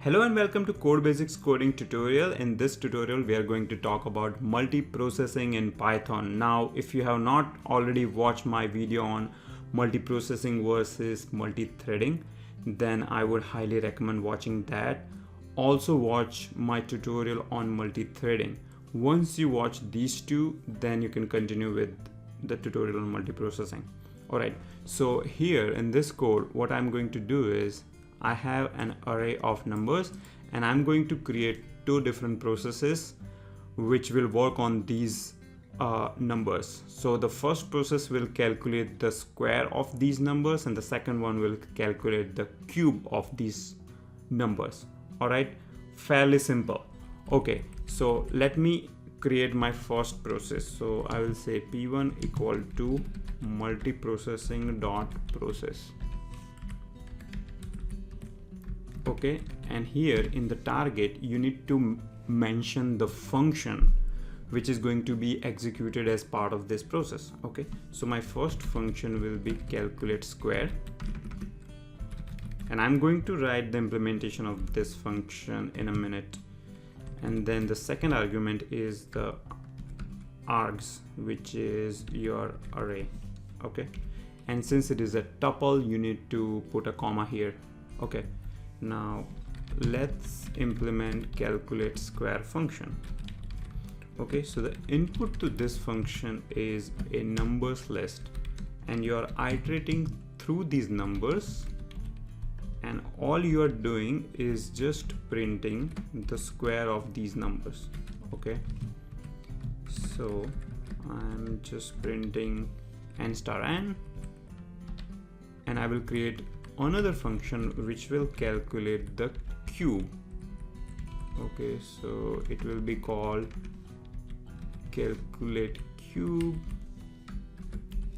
Hello and welcome to Code Basics coding tutorial. In this tutorial, we are going to talk about multiprocessing in Python. Now, if you have not already watched my video on multiprocessing versus multithreading, then I would highly recommend watching that. Also watch my tutorial on multithreading. Once you watch these two, then you can continue with the tutorial on multiprocessing. Alright, so here in this code, what I'm going to do is I have an array of numbers and I'm going to create two different processes which will work on these numbers. So the first process will calculate the square of these numbers and the second one will calculate the cube of these numbers. Alright, fairly simple. Okay, so let me create my first process. So I will say p1 equal to multiprocessing dot process. Okay, and here in the target you need to mention the function which is going to be executed as part of this process. Okay, so my first function will be calculate square, and I'm going to write the implementation of this function in a minute. And then the second argument is the args, which is your array. Okay, and since it is a tuple, you need to put a comma here. Okay, now let's implement calculate square function. Okay, so the input to this function is a numbers list and you're iterating through these numbers, and all you are doing is just printing the square of these numbers. Okay, so I'm just printing n star n, and I will create another function which will calculate the cube. Okay, so it will be called calculate cube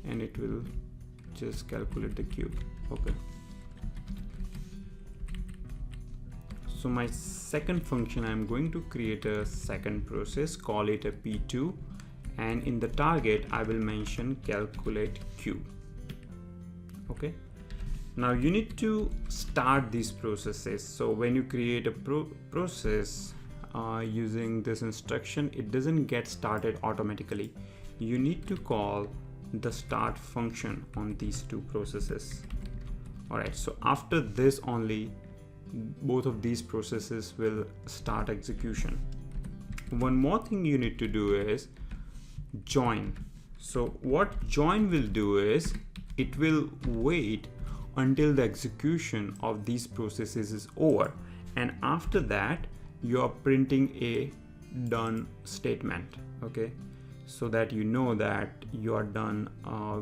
and it will just calculate the cube. Okay, so my second function, I'm going to create a second process, call it a p2, and in the target I will mention calculate cube. Okay, now you need to start these processes. So when you create a process using this instruction, it doesn't get started automatically. You need to call the start function on these two processes. Alright, so after this only both of these processes will start execution. One more thing you need to do is join. So what join will do is it will wait until the execution of these processes is over, and after that you are printing a done statement. Okay, so that you know that you are done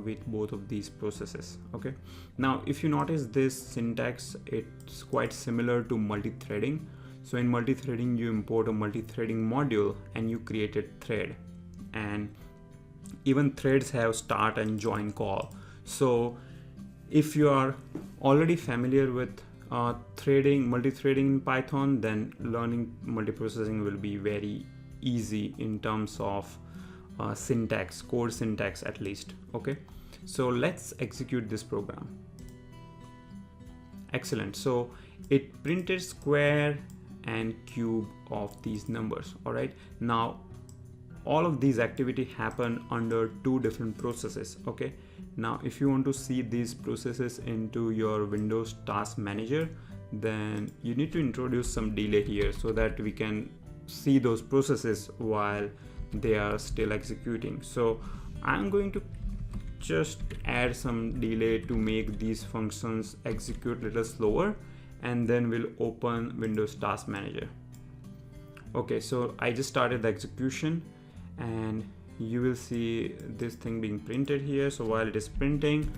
with both of these processes. Okay, now if you notice this syntax, it's quite similar to multi-threading. So in multi-threading you import a multi-threading module and you create a thread, and even threads have start and join call. So if you are already familiar with multi-threading in Python, then learning multiprocessing will be very easy in terms of syntax, code syntax at least. Okay, so let's execute this program. Excellent, so it printed square and cube of these numbers. All right, now all of these activity happen under two different processes. Okay, now if you want to see these processes into your Windows Task Manager, then you need to introduce some delay here so that we can see those processes while they are still executing. So I'm going to just add some delay to make these functions execute a little slower, and then we'll open Windows Task Manager. Okay, so I just started the execution and you will see this thing being printed here. So while it is printing,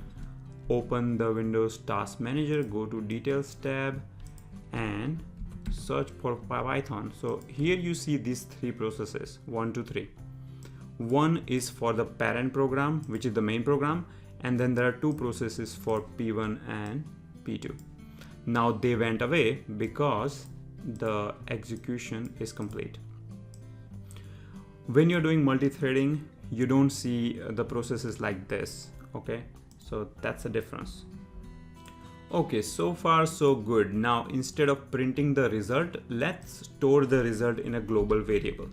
open the Windows Task Manager, go to Details tab and search for Python. So here you see these three processes, 1, 2, 3. One is for the parent program, which is the main program, and then there are two processes for P1 and P2. Now they went away because the execution is complete. When you're doing multi-threading, you don't see the processes like this. Okay, so that's the difference. Okay, so far so good. Now instead of printing the result, let's store the result in a global variable.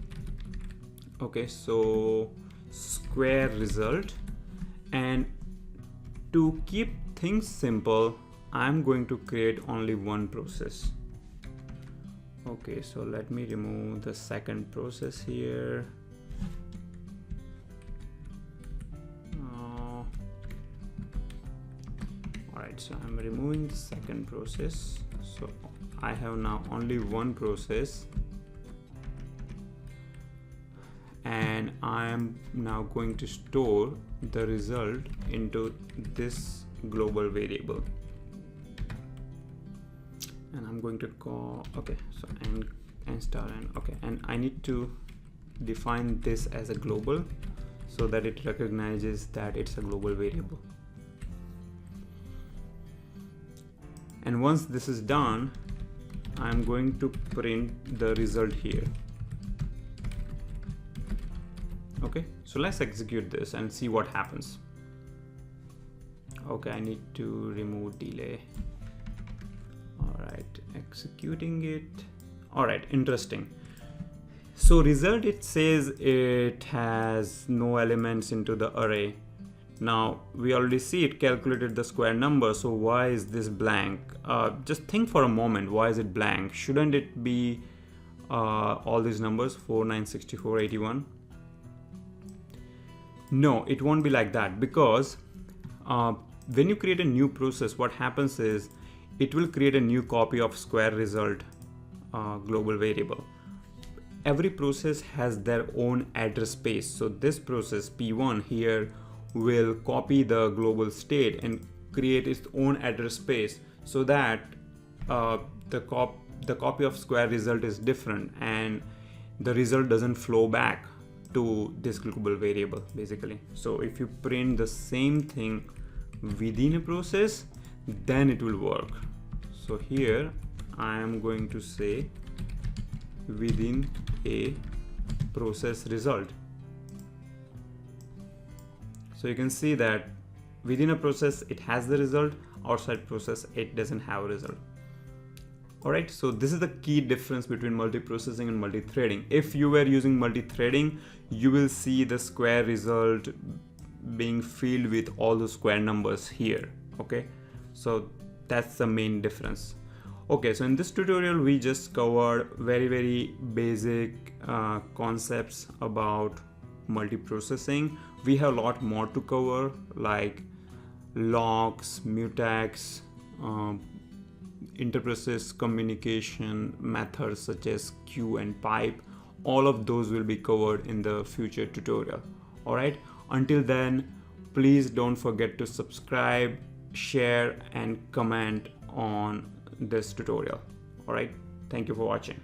Okay, so square result, and to keep things simple, I'm going to create only one process. Okay, so let me remove the second process here. Alright, so I'm removing the second process. So I have now only one process, and I am now going to store the result into this global variable. And I'm going to call, okay, so n star n, okay, and I need to define this as a global so that it recognizes that it's a global variable. And once this is done, I'm going to print the result here. Okay, so let's execute this and see what happens. Okay, I need to remove delay. Alright, executing it. Alright, interesting. So result, it says it has no elements into the array. Now we already see it calculated the square number, so why is this blank? Just think for a moment, why is it blank? Shouldn't it be all these numbers, 4, 9, 64, 81? No, it won't be like that, because when you create a new process, what happens is it will create a new copy of square result global variable. Every process has their own address space. So this process P1 here will copy the global state and create its own address space, so that the copy of square result is different and the result doesn't flow back to this global variable basically. So if you print the same thing within a process, then it will work. So here I am going to say within a process result. So you can see that within a process it has the result, outside process it doesn't have a result. Alright, so this is the key difference between multiprocessing and multi-threading. If you were using multi-threading, you will see the square result being filled with all the square numbers here. Okay, so that's the main difference. Okay, so in this tutorial we just covered very basic concepts about multiprocessing. We have a lot more to cover, like locks, mutex, interprocess communication methods such as queue and pipe. All of those will be covered in the future tutorial. Alright, until then, please don't forget to subscribe, share and comment on this tutorial. Alright, thank you for watching.